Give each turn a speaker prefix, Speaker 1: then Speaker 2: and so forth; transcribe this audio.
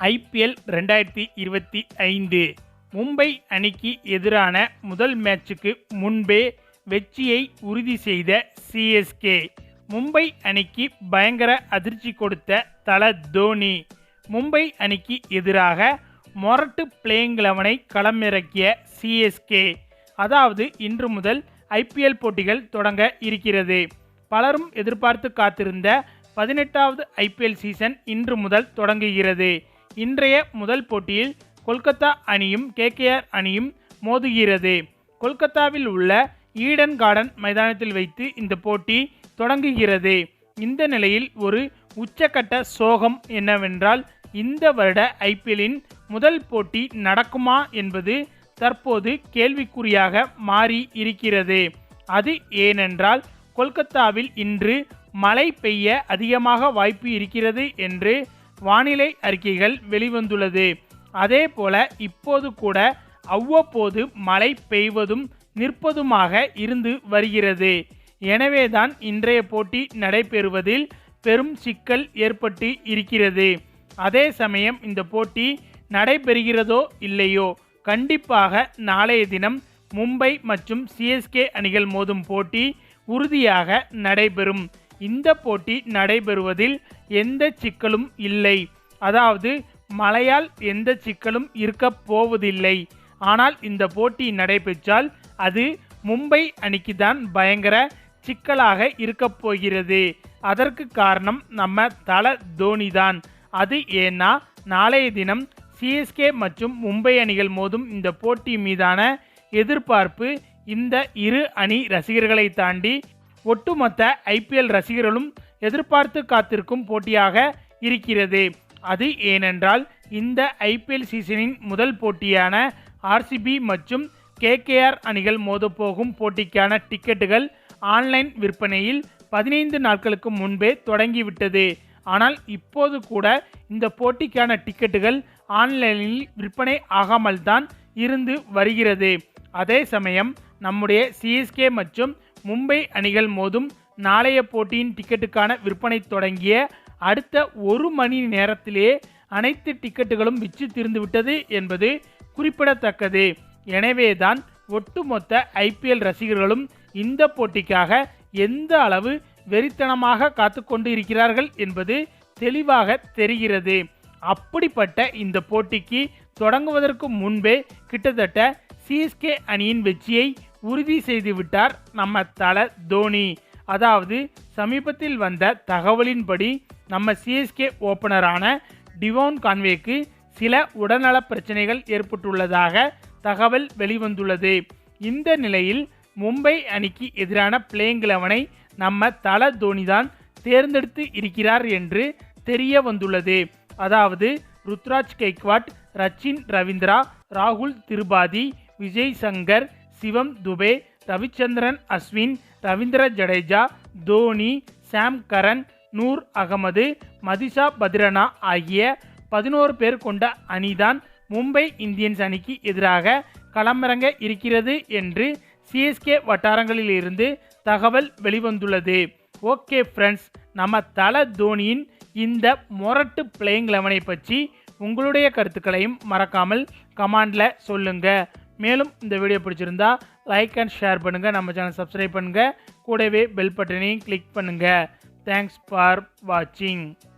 Speaker 1: IPL 2025 Mumbai அணிக்கு எதிரான முதல் மேட்சுக்கு முன்பே வெற்றியை உறுதி செய்த சிஎஸ்கே. மும்பை அணிக்கு பயங்கர அதிர்ச்சி கொடுத்த தல தோனி மும்பை அணிக்கு எதிராக மொரட்டு பிளேயிங் 11ஐ களமிறக்கிய சிஎஸ்கே. அதாவது இன்று முதல் ஐபிஎல் போட்டிகள் தொடங்க இருக்கிறது. பலரும் எதிர்பார்த்து காத்திருந்த 18வது ஐபிஎல் சீசன் இன்று முதல் தொடங்குகிறது. இன்றைய முதல் போட்டியில் கொல்கத்தா அணியும் கேகேஆர் அணியும் மோதுகிறது. கொல்கத்தாவில் உள்ள ஈடன் கார்டன் மைதானத்தில் வைத்து இந்த போட்டி தொடங்குகிறது. இந்த நிலையில் ஒரு உச்சக்கட்ட சோகம் என்னவென்றால், இந்த வருட ஐபிஎல்லின் முதல் போட்டி நடக்குமா என்பது தற்போது கேள்விக்குறியாக மாறி இருக்கிறது. அது ஏனென்றால், கொல்கத்தாவில் இன்று மழை பெய்ய அதிகமாக வாய்ப்பு இருக்கிறது என்று வானிலை அறிக்கைகள் வெளிவந்துள்ளது. அதே போல இப்போது கூட அவ்வப்போது மழை பெய்வதும் நிற்பதுமாக இருந்து வருகிறது. எனவேதான் இன்றைய போட்டி நடைபெறுவதில் பெரும் சிக்கல் ஏற்பட்டு இருக்கிறது. அதே சமயம் இந்த போட்டி நடைபெறுகிறதோ இல்லையோ, கண்டிப்பாக நாளைய தினம் மும்பை மற்றும் சிஎஸ்கே அணிகள் மோதும் போட்டி உறுதியாக நடைபெறும். இந்த போட்டி நடைபெறுவதில் எந்த சிக்கலும் இல்லை. அதாவது மழையால் எந்த சிக்கலும் இருக்க போவதில்லை. ஆனால் இந்த போட்டி நடைபெற்றால் அது மும்பை அணிக்கு தான் பயங்கர சிக்கலாக இருக்க போகிறது. அதற்கு காரணம் நம்ம தல தோனி தான். அது ஏன்னா நாளைய தினம் சிஎஸ்கே மற்றும் மும்பை அணிகள் மோதும் இந்த போட்டி மீதான எதிர்பார்ப்பு இந்த இரு அணி ரசிகர்களை தாண்டி ஒட்டுமொத்த ஐபிஎல் ரசிகர்களும் எதிர்பார்த்து காத்திருக்கும் போட்டியாக இருக்கிறது. அது ஏனென்றால், இந்த ஐபிஎல் சீசனின் முதல் போட்டியான ஆர்சிபி மற்றும் கேகேஆர் அணிகள் மோதப்போகும் போட்டிக்கான டிக்கெட்டுகள் ஆன்லைன் விற்பனையில் 15 நாட்களுக்கு முன்பே தொடங்கிவிட்டது. ஆனால் இப்போது கூட இந்த போட்டிக்கான டிக்கெட்டுகள் ஆன்லைனில் விற்பனை ஆகாமல் தான் இருந்து வருகிறது. அதே சமயம் நம்முடைய சிஎஸ்கே மற்றும் மும்பை அணிகள் மோதும் நாளைய போட்டியின் டிக்கெட்டுக்கான விற்பனை தொடங்கிய அடுத்த ஒரு மணி நேரத்திலே அனைத்து டிக்கெட்டுகளும் விற்று தீர்ந்துவிட்டது என்பது குறிப்பிடத்தக்கது. எனவேதான் ஒட்டுமொத்த ஐபிஎல் ரசிகர்களும் இந்த போட்டிக்காக எந்த அளவு வெறித்தனமாக காத்து கொண்டு இருக்கிறார்கள் என்பது தெளிவாக தெரிகிறது. அப்படிப்பட்ட இந்த போட்டிக்கு தொடங்குவதற்கு முன்பே கிட்டத்தட்ட சிஎஸ்கே அணியின் வெற்றியை உறுதி செய்துவிட்டார் நம்ம தல தோனி. அதாவது சமீபத்தில் வந்த தகவலின்படி நம்ம சிஎஸ்கே ஓப்பனரான டிவான் கான்வேக்கு சில உடல்நல பிரச்சனைகள் ஏற்பட்டுள்ளதாக தகவல் வெளிவந்துள்ளது. இந்த நிலையில் மும்பை அணிக்கு எதிரான பிளேயிங் 11ஐ நம்ம தல தோனி தான் தேர்ந்தெடுத்து இருக்கிறார் என்று தெரிய வந்துள்ளது. அதாவது ருத்ராஜ் கெய்க்வாட், ரச்சின் ரவீந்திரா, ராகுல் திரிபாதி, விஜய் சங்கர், சிவம் துபே, ரவிச்சந்திரன் அஸ்வின், ரவீந்திர ஜடேஜா, தோனி, சாம் கரன், நூர் அகமது, மதிஷா பத்ரனா ஆகிய 11 பேர் கொண்ட அணிதான் மும்பை இந்தியன்ஸ் அணிக்கு எதிராக களமிறங்க இருக்கிறது என்று சிஎஸ்கே வட்டாரங்களில் இருந்து தகவல் வெளிவந்துள்ளது. ஓகே ஃப்ரெண்ட்ஸ், நம்ம தல தோனியின் இந்த மொரட்டு பிளேயிங் 11ஐ பற்றி உங்களுடைய கருத்துக்களையும் மறக்காமல் கமெண்டில் சொல்லுங்கள். மேலும் இந்த வீடியோ பிடிச்சிருந்தா லைக் அண்ட் ஷேர் பண்ணுங்கள். நம்ம சேனல் சப்ஸ்கிரைப் பண்ணுங்கள். கூடவே பெல் பட்டனையும் கிளிக் பண்ணுங்கள். தேங்க்ஸ் ஃபார் வாட்சிங்.